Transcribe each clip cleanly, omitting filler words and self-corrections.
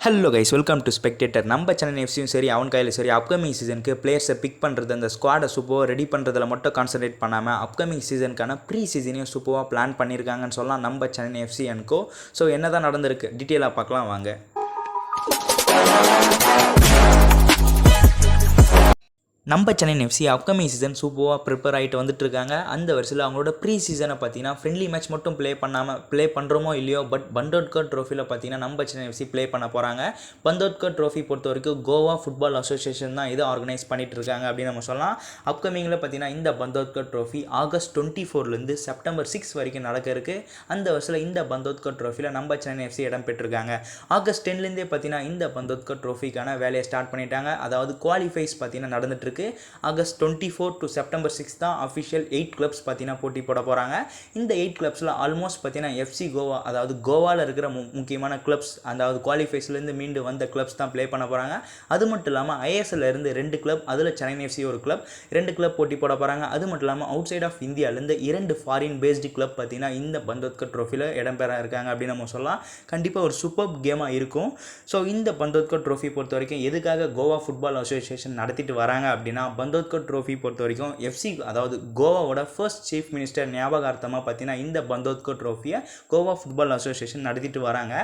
Hello guys, welcome to spectator. நம்ம சென்னை எஃப்சியும் சரி, அவன் கையில் சரி, அப்கமிங் சீசனுக்கு பிளேயர்ஸை பிக் பண்ணுறது, அந்த ஸ்குவாடை சூப்பராக ரெடி பண்ணுறதுல மட்டும் கான்சன்ட்ரேட் பண்ணாமல் அப்கமிங் சீசனுக்கான ப்ரீ சீசனையும் சூப்பராக பிளான் பண்ணியிருக்காங்கன்னு சொல்லலாம் நம்ம Chennai FC and co. So என்ன தான் நடந்திருக்கு டீட்டெயிலாக பார்க்கலாம் வாங்க. நம்ம சென்னை எஃப்சி அப்கமிங் சீசன் சூப்பராக ப்ரிப்பேர் ஆகிட்டு வந்துட்டு இருக்காங்க. அந்த வருஷத்தில் அவங்களோட ப்ரீ சீசனை பார்த்தீங்கன்னா ஃப்ரெண்ட்லி மேட்ச் மட்டும் ப்ளே பண்ணுறோமோ இல்லையோ, பட் பந்தோட்கர் ட்ரோஃபியில் பார்த்தீங்கன்னா நம்ம சென்னை எஃப்சி ப்ளே பண்ண போகிறாங்க. பந்தோட்கர் ட்ரோஃபி பொறுத்த வரைக்கும் கோவா ஃபுட்பால் அசோசியேஷன் தான் இதை ஆர்கனைஸ் பண்ணிட்டு இருக்காங்க அப்படின்னு நம்ம சொல்லலாம். அப்கமிங்கில் பார்த்தீங்கன்னா இந்த பந்தோட்கர் ட்ரோஃபி ஆகஸ்ட் 24 செப்டம்பர் 6 வரைக்கும் நடக்க இருக்குது. அந்த வருஷத்தில் இந்த பந்தோட்கர் ட்ரோஃபியில் நம்ம சென்னை எஃப்சி இடம் பெற்றிருக்காங்க. ஆகஸ்ட் 10 பார்த்தீங்கன்னா இந்த பந்தோட்கர் ட்ரோஃபிக்கான வேலையை ஸ்டார்ட் பண்ணிட்டாங்க. அதாவது குவாலிஃபைஸ் பார்த்தீங்கன்னா நடந்துட்டு ஆகஸ்ட் 24 to செப்டம்பர் 6 தான் அஃபிஷியல் 8 கிளப்ஸ் பார்த்தீங்கன்னா போட்டி போட போகிறாங்க. இந்த 8 கிளப்ஸில் ஆல்மோஸ்ட் பார்த்தீங்கன்னா எஃப்சி கோவா, அதாவது கோவாவில் இருக்கிற முக்கியமான கிளப்ஸ், அதாவது குவாலிஃபைஸ்லேருந்து மீண்டு வந்த கிளப்ஸ் தான் ப்ளே பண்ண போகிறாங்க. அது மட்டும் இல்லாமல் ஐஎஸ்எல்ல இருந்து 2 கிளப், அதில் சென்னை எஃப்சி ஒரு கிளப், 2 கிளப் போட்டி போட போகிறாங்க. அது மட்டும் இல்லாமல் அவுட் சைட் ஆஃப் இந்தியாவிலேருந்து 2 ஃபாரின் பேஸ்டு கிளப் பார்த்தீங்கன்னா இந்த பந்தோட்கர் ட்ரோஃபியில் இடம்பெற இருக்காங்க அப்படின்னு நம்ம சொல்லலாம். கண்டிப்பாக ஒரு சூப்பர் கேமாக இருக்கும். ஸோ இந்த பந்தோட்கர் ட்ரோஃபி பொறுத்த வரைக்கும் எதுக்காக கோவா ஃபுட்பால் அசோசியேஷன் நடத்திட்டு வராங்க அப்படின்னா, பந்தோட்கர் ட்ரோஃபி பொறுத்த வரைக்கும் எஃப்சி, அதாவது கோவாவோட ஃபர்ஸ்ட் சீஃப் மினிஸ்டர் ஞாபகார்த்தமாக பார்த்தீங்கன்னா இந்த பந்தோட்கர் ட்ரோஃபியை கோவா ஃபுட்பால் அசோசியேஷன் நடத்திட்டு வராங்க.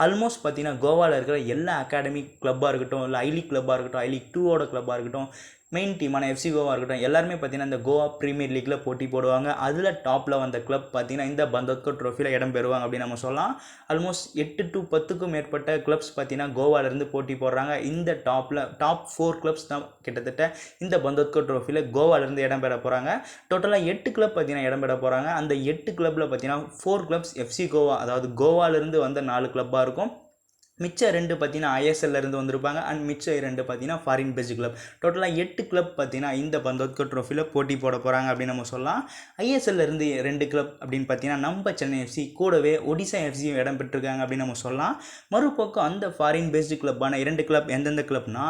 ஆல்மோஸ்ட் பார்த்தீங்கன்னா கோவாவில் இருக்கிற எல்லா அகாடமிக் கிளப்பாக இருக்கட்டும், இல்லை ஐ லீக் கிளப்பாக இருக்கட்டும், ஐ லீக் 2ஓட கிளப்பாக இருக்கட்டும், மெயின் டீமான எஃப்சி கோவா இருக்கட்டும், எல்லாருமே பார்த்தீங்கன்னா இந்த கோவா ப்ரீமியர் லீக்கில் போட்டி போடுவாங்க. அதில் டாப்பில் வந்த கிளப் பார்த்தீங்கன்னா இந்த பந்தோட்கர் ட்ரோஃபியில் இடம் பெறுவாங்க அப்படின்னு நம்ம சொல்லலாம். ஆல்மோஸ்ட் 8 to 10க்கும் மேற்பட்ட கிளப்ஸ் பார்த்தீங்கன்னா கோவாவிலேருந்து போட்டி போடுறாங்க. இந்த டாப் 4 கிளப்ஸ் தான் கிட்டத்தட்ட இந்த பந்தோட்கர் ட்ரோஃபியில் கோவாவிலேருந்து இடம் பெற போகிறாங்க. டோட்டலாக 8 கிளப் பார்த்தீங்கன்னா இடம் பெற போகிறாங்க. அந்த 8 கிளப்பில் பார்த்தீங்கன்னா 4 கிளப்ஸ் எஃப்சி கோவா, அதாவது கோவாவிலேருந்து வந்த 4 கிளப்பாக இருக்கும். மிச்ச 2 பார்த்தீங்கன்னா ஐஎஸ்எல்ல இருந்து வந்திருப்பாங்க. அண்ட் மிச்ச 2 பார்த்தீங்கன்னா ஃபாரின் பேஸ்ட் கிளப். டோட்டலாக 8 கிளப் பார்த்தீங்கன்னா இந்த பந்தோட்கர் ட்ரோஃபியில் போட்டி போட போகிறாங்க அப்படின்னு நம்ம சொல்லலாம். ஐஎஸ்எல்ல இருந்து 2 கிளப் அப்படின்னு பார்த்தீங்கன்னா நம்ம சென்னை எஃப்சி, கூடவே ஒடிசா எஃப்சியும் இடம் பெற்றிருக்காங்க அப்படின்னு நம்ம சொல்லலாம். மறுபக்கம் அந்த ஃபாரின் பேஸ்டு கிளப்பான 2 கிளப் எந்தெந்த கிளப்னா,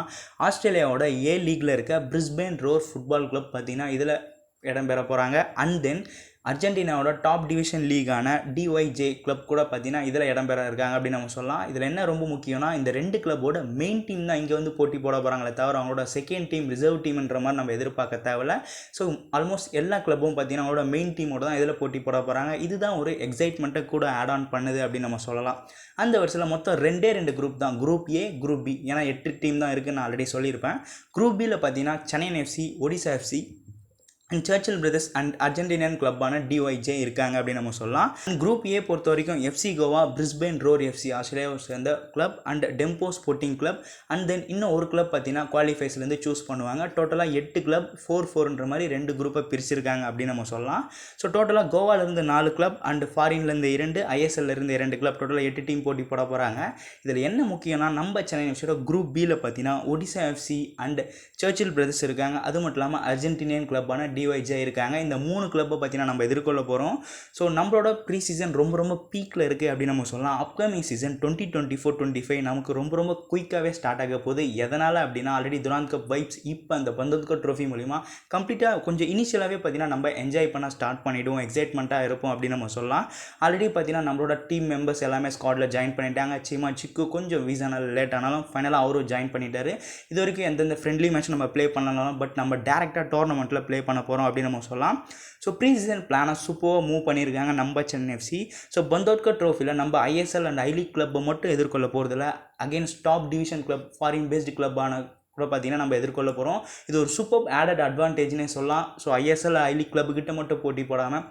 ஆஸ்திரேலியாவோட ஏ லீக்ல இருக்க பிரிஸ்பேன் ரோர் ஃபுட்பால் கிளப் பார்த்தீங்கன்னா இதில் இடம்பெற போகிறாங்க. அண்ட் தென் அர்ஜென்டினாவோட டாப் டிவிஷன் லீகான டிஒய்ஜே கிளப் கூட பார்த்தீங்கன்னா இதில் இடம்பெற இருக்காங்க அப்படின்னு நம்ம சொல்லலாம். இதில் என்ன ரொம்ப முக்கியம்னா, இந்த 2 கிளப்போட மெயின் டீம் தான் இங்கே வந்து போட்டி போட போகிறாங்களே தவிர அவங்களோட செகண்ட் டீம், ரிசர்வ் டீம்ன்ற மாதிரி நம்ம எதிர்பார்க்க தேவையில்ல. ஸோ ஆல்மோஸ்ட் எல்லா கிளப்பும் பார்த்தீங்கன்னா அவங்களோட மெயின் டீமோட தான் இதில் போட்டி போட போகிறாங்க. இதுதான் ஒரு எக்ஸைட்மெண்ட்டை கூட ஆட் ஆன் பண்ணுது அப்படின்னு நம்ம சொல்லலாம். அந்த வருஷத்தில் மொத்தம் 2 குரூப் தான், குரூப் ஏ, குரூப் பி. ஏன்னா 8 டீம் தான் இருக்குன்னு நான் ஆல்ரெடி சொல்லியிருப்பேன். குரூப் பியில் பார்த்தீங்கன்னா சென்னை எஃப்சி, ஒடிசா எஃப்சி, சர்ச்சில் பிரதர்ஸ் அண்ட் அர்ஜென்டினியன் கிளப்பான டிஒய்ஜே இருக்காங்க அப்படின்னு நம்ம சொல்லலாம். குரூப் ஏ பொறுத்த வரைக்கும் FC Goa, Brisbane roar FC ஆஸ்திரேலியாவை சேர்ந்த club, and tempo sporting club, and then இன்னும் ஒரு கிளப் பார்த்தீங்கன்னா குவாலிஃபைஸ்லேருந்து சூஸ் பண்ணுவாங்க. டோட்டலாக 8 கிளப் 4-4ன்ற மாதிரி 2 குரூப்பை பிரிச்சிருக்காங்க அப்படின்னு நம்ம சொல்லலாம். ஸோ டோட்டலாக கோவாலேருந்து 4 கிளப் அண்ட் ஃபாரின்லேருந்து 2, ஐஎஸ்எல்லேருந்து 2 கிளப், டோட்டலாக 8 டீம் போட்டி போட போகிறாங்க. இதில் என்ன முக்கியம்னா, நம்ம சென்னை எஃப்சியோட குரூப் பியில் பார்த்தீங்கன்னா ஒடிசா எஃப்சி அண்ட் சர்ச்சில் பிரதர்ஸ் இருக்காங்க. அது மட்டும் இல்லாமல் அர்ஜென்டினியன் கிளப்பான டிஒய்ஜே இருக்காங்க. இந்த 3 கிளப்பை பார்த்தீங்கன்னா நம்ம எதிர்கொள்ள போகிறோம். ஸோ நம்மளோட ப்ரீ சீசன் ரொம்ப பீக்கில் இருக்குது அப்படின்னு நம்ம சொல்லலாம். அப்கமிங் சீசன் 2024-25 நமக்கு ரொம்ப குயிக்காகவே ஸ்டார்ட் ஆக போகுது. எதனால் அப்படின்னா, ஆல்ரெடி துராந்த் கப் வைப்ஸ் இப்போ அந்த பந்தோட்கர் ட்ரோஃபி மூலிமா கம்ப்ளீட்டாக கொஞ்சம் இனிஷியலாகவே பார்த்தீங்கன்னா நம்ம என்ஜாய் பண்ண ஸ்டார்ட் பண்ணிவிடுவோம், எக்ஸைட்மெண்ட்டாக இருப்போம் அப்படின்னு நம்ம சொல்லலாம். ஆல்ரெடி பார்த்தீங்கன்னா நம்மளோட டீம் மெம்பர்ஸ் எல்லாமே ஸ்குவாடில் ஜாயின் பண்ணிட்டாங்க. சீமா சிக்கு கொஞ்சம் வீசானால் லேட் ஆனாலும் ஃபைனலாக அவரும் ஜாயின் பண்ணிட்டாரு. இது வரைக்கும் எந்தெந்த ஃப்ரெண்ட்லி மேட்ச் நம்ம ப்ளே பண்ணலாம், பட் நம்ம டேரெக்டாக டோர்னமெண்ட்டில் ப்ளே பண்ண போகிறோம் அப்படின்னு நம்ம சொல்லலாம். ஸோ ப்ரீ சீசன் பிளானை சூப்பராக மூவ் பண்ணியிருக்காங்க நம்ம சென்னை எஃப்சி. ஸோ பந்தோட்கர் ட்ரோஃபியில் நம்ம ஐஎஸ்எல் அண்ட் ஐ லீக் கிளப்பை மட்டும் எதிர்கொள்ள போகிறதில்ல, against top division club, foreign based கிளப்பான கூட பார்த்தீங்கன்னா நம்ம எதிர்கொள்ள போகிறோம். இது ஒரு சூப்பர் ஆடட் அட்வான்டேஜ்னே சொல்லலாம். ஸோ ஐஎஸ்எல் ஐ லீக் கிளப்புக்கிட்ட மட்டும் போட்டி போடாமல்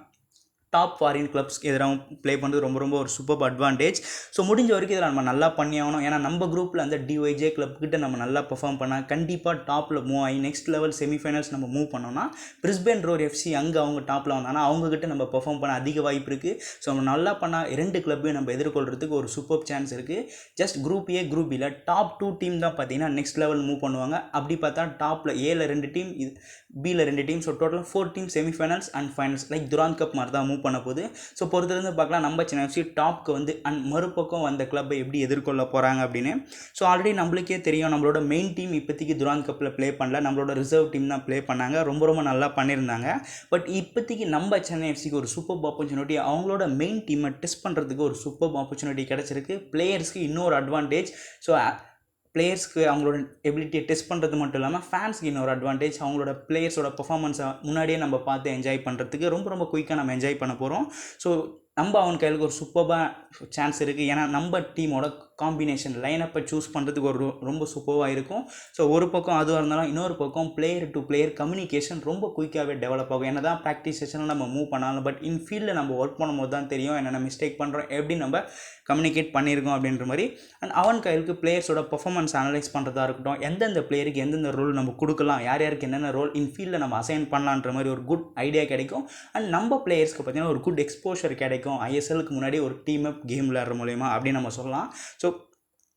டாப் ஃபாரின் கிளப்ஸ் எதிராக ப்ளே பண்ணுறது ரொம்ப ஒரு சூப்பர் அட்வான்டேஜ். ஸோ முடிஞ்ச வரைக்கும் இதில் நம்ம நல்லா பண்ணி ஆகணும். ஏன்னா நம்ம குரூப்பில் அந்த டிஒய்ஜே கிளப்கிட்ட நம்ம நல்லா பெர்ஃபார்ம் பண்ணால் கண்டிப்பாக டாப்பில் மூவ் ஆகி நெக்ஸ்ட் லெவல் செமிஃபைனல்ஸ் நம்ம மூவ் பண்ணோம்னா, பிரிஸ்பேன் ரோர் எஃப்சி அங்கே அவங்க டாப்பில் வந்தாங்கன்னா அவங்ககிட்ட நம்ம பெர்ஃபார்ம் பண்ண அதிக வாய்ப்பு இருக்குது. ஸோ நம்ம நல்லா பண்ணால் 2 கிளப்பையும் நம்ம எதிர்கொள்கிறதுக்கு ஒரு சூப்பர் சான்ஸ் இருக்குது. ஜஸ்ட் குரூப் ஏ, குரூப் பியில் டாப் 2 டீம் தான் பார்த்தீங்கன்னா நெக்ஸ்ட் லெவல் மூவ் பண்ணுவாங்க. அப்படி பார்த்தா டாப்பில் ஏல 2 டீம், பியில் 2 டீம், ஸோ டோட்டலாக 4 team semifinals and finals like Durand cup மாதிரி தான் மூவ் மூவ் பண்ண போகுது. ஸோ பொறுத்திருந்து பார்க்கலாம் நம்ம சென்னை எஃப்சி டாப்க்கு வந்து அண்ட் மறுபக்கம் வந்த கிளப்பை எப்படி எதிர்கொள்ள போகிறாங்க அப்படின்னு. ஸோ ஆல்ரெடி நம்மளுக்கே தெரியும் நம்மளோட மெயின் டீம் இப்போதைக்கு துரான் கப்பில் ப்ளே பண்ணல, நம்மளோட ரிசர்வ் டீம் தான் ப்ளே பண்ணாங்க, ரொம்ப நல்லா பண்ணியிருந்தாங்க. பட் இப்போதைக்கு நம்ம சென்னை எஃப்சிக்கு ஒரு சூப்பர் ஆப்பர்ச்சுனிட்டி, அவங்களோட மெயின் டீமை டெஸ்ட் பண்ணுறதுக்கு ஒரு சூப்பர் ஆப்பர்ச்சுனிட்டி கிடச்சிருக்கு. பிளேயர்ஸ்க்கு இன்னொரு அட்வான்டேஜ். ஸோ பிளேயர்ஸ்க்கு அவங்களோட எபிலிட்டியை டெஸ்ட் பண்ணுறது மட்டும் இல்லாமல் ஃபேன்ஸ்க்கு இன்னொரு அட்வான்டேஜ், அவங்களோட பிளேயர்ஸோட பர்ஃபார்மன்ஸை முன்னாடியே நம்ம பார்த்து என்ஜாய் பண்ணுறதுக்கு ரொம்ப குயிக்காக நம்ம என்ஜாய் பண்ண போகிறோம். ஸோ நம்ம அவன் கையிலுக்கு ஒரு சூப்பராக சான்ஸ் இருக்குது. ஏன்னா நம்ம டீமோட காம்பினேஷன் லைனப்பை சூஸ் பண்ணுறதுக்கு ஒரு ரொம்ப சூப்பராக இருக்கும். ஸோ ஒரு பக்கம் அதுவாக இருந்தாலும் இன்னொரு பக்கம் பிளேயர் டு பிளேயர் கம்யூனிகேஷன் ரொம்ப குயிக்காகவே டெவலப் ஆகும். என்ன தான் ப்ராக்டிஸ் செஷனில் நம்ம மூவ் பண்ணாலும் பட் இன் ஃபீல்டில் நம்ம ஒர்க் பண்ணும்போது தான் தெரியும் என்னென்ன மிஸ்டேக் பண்ணுறோம், எப்படி நம்ம கம்யூனிகேட் பண்ணியிருக்கோம் அப்படின்ற மாதிரி. அண்ட் அவன் கையிலுக்கு பிளேயர்ஸோட பர்ஃபார்மன்ஸ் அனலைஸ் பண்ணுறதா இருக்கட்டும், எந்தெந்த பிளேயருக்கு எந்தெந்த ரோல் நம்ம கொடுக்கலாம், யார் யாருக்கு என்னென்ன ரோல் இன் ஃபீல்டில் நம்ம அசைன் பண்ணலான்ற மாதிரி ஒரு குட் ஐடியா கிடைக்கும். அண்ட் நம்ம பிளேயர்ஸ்க்கு பார்த்தீங்கன்னா ஒரு குட் எக்ஸ்போஷர் கிடைக்கும் ஐஎஸ்எல்லுக்கு முன்னாடி ஒரு டீம் அப் கேம் விளையாடுற மூலயமா அப்படின்னு நம்ம சொல்லலாம். ஸோ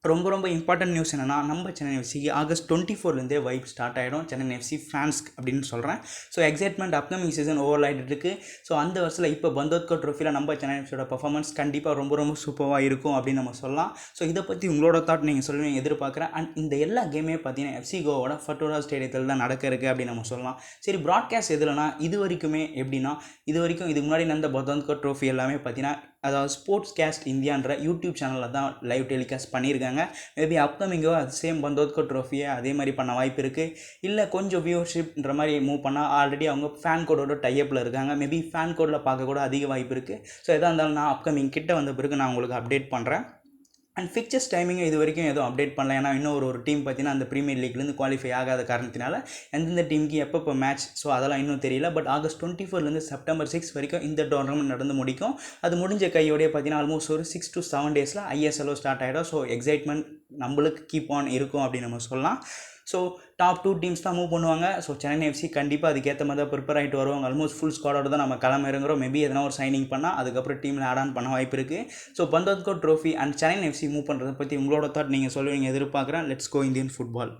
ரொம்ப இம்பார்ட்டன்ட் நியூஸ் என்னென்னா நம்ம சென்னை எஃப்சிக்கு ஆகஸ்ட் 24 வைப் ஸ்டார்ட் ஆகிடும் சென்னை எஃப்சி ஃபேன்ஸ் அப்படின்னு சொல்கிறேன். So excitement upcoming season over ஆகிட்டு இருக்குது. ஸோ அந்த வருஷத்தில் இப்போ பந்தோத்கர் ட்ரோஃபியில் நம்ம சென்னை எஃப்சியோட பர்ஃபார்மன்ஸ் கண்டிப்பாக ரொம்ப சூப்பராக இருக்கும் அப்படின்னு நம்ம சொல்லலாம். ஸோ இதை பற்றி உங்களோட தாட் நீங்கள் சொல்லுவீங்க எதிர்பார்க்குறேன். அண்ட் இந்த எல்லா கேமே பார்த்தீங்கன்னா எஃப்சி கோவோட ஃபட்டோரா ஸ்டேடியத்தில் தான் நடக்க இருக்குது அப்படின்னு நம்ம சொல்லலாம். சரி, ப்ராட்காஸ்ட் எதுலனா இது வரைக்குமே எப்படின்னா இதுக்கு முன்னாடி நடந்த பந்தோத்கர் ட்ரோஃபி எல்லாமே பார்த்தீங்கன்னா அதாவது ஸ்போர்ட்ஸ் கேஸ்ட் இந்தியான்ற யூடியூப் சேனலில் தான் லைவ் டெலிகாஸ்ட் பண்ணியிருக்காங்க. மேபி அப்கமிங்கோ அது சேம் பந்தோத்கர் ட்ரோஃபியை அதே மாதிரி பண்ண வாய்ப்பு இருக்குது. இல்லை கொஞ்சம் வியூவர்ஷிப்ன்ற மாதிரி மூவ் பண்ணால் ஆல்ரெடி அவங்க ஃபேன் கோடோட டைப்பில் இருக்காங்க, மேபி ஃபேன் கோடில் பார்க்க கூட அதிக வாய்ப்பு இருக்குது. ஸோ எதாக இருந்தாலும் நான் அப்கமிங் கிட்ட வந்த பிறகு நான் உங்களுக்கு அப்டேட் பண்ணுறேன். அண்ட் ஃபிக்சர்ஸ் டைமிங்கை இது வரைக்கும் எதுவும் அப்டேட் பண்ணல. ஏன்னா இன்னும் ஒரு டீம் பார்த்தீங்கன்னா அந்த ப்ரீமியர் லீக்லேருந்து குவாலிஃபை ஆகாத காரணத்தினால எந்தெந்த டீமுக்கு எப்போ மேட்ச், ஸோ அதெல்லாம் இன்னும் தெரியல. பட் ஆகஸ்ட் 24 செப்டம்பர் 6 வரைக்கும் இந்த டோர்னமெண்ட் நடந்து முடிக்கும். அது முடிஞ்ச கையோடய பார்த்தீங்கன்னா ஆல்மோஸ்ட் ஒரு 6 to 7 டேஸில் ஐஎஸ்எல்ஓ ஸ்டார்ட் ஆகிடும். ஸோ எக்ஸைட்மெண்ட் நம்மளுக்கு கீப் ஆன் இருக்கும் அப்படின்னு நம்ம சொல்லலாம். ஸோ டாப் 2 டீம்ஸ் தான் மூவ் பண்ணுவாங்க. ஸோ சென்னை எஃப்சி கண்டிப்பாக அதுக்கேற்ற மாதிரி தான் ப்ரிப்பேர் ஆகிட்டு வருவாங்க. ஆல்மோஸ்ட் ஃபுல் ஸ்குவாடோட தான் நம்ம கிளம்ப இறங்குறோம். மேபி எதனா ஒரு சைனிங் பண்ணால் அதுக்கப்புறம் டீமில் ஆட் ஆன் பண்ண வாய்ப்பு இருக்குது. ஸோ Bandodkar trophy and Chennai FC move பண்ணுறதை பற்றி உங்களோட தாட் நீங்கள் சொல்லுவீங்க எதிர்பார்க்குறேன். Let's go Indian football.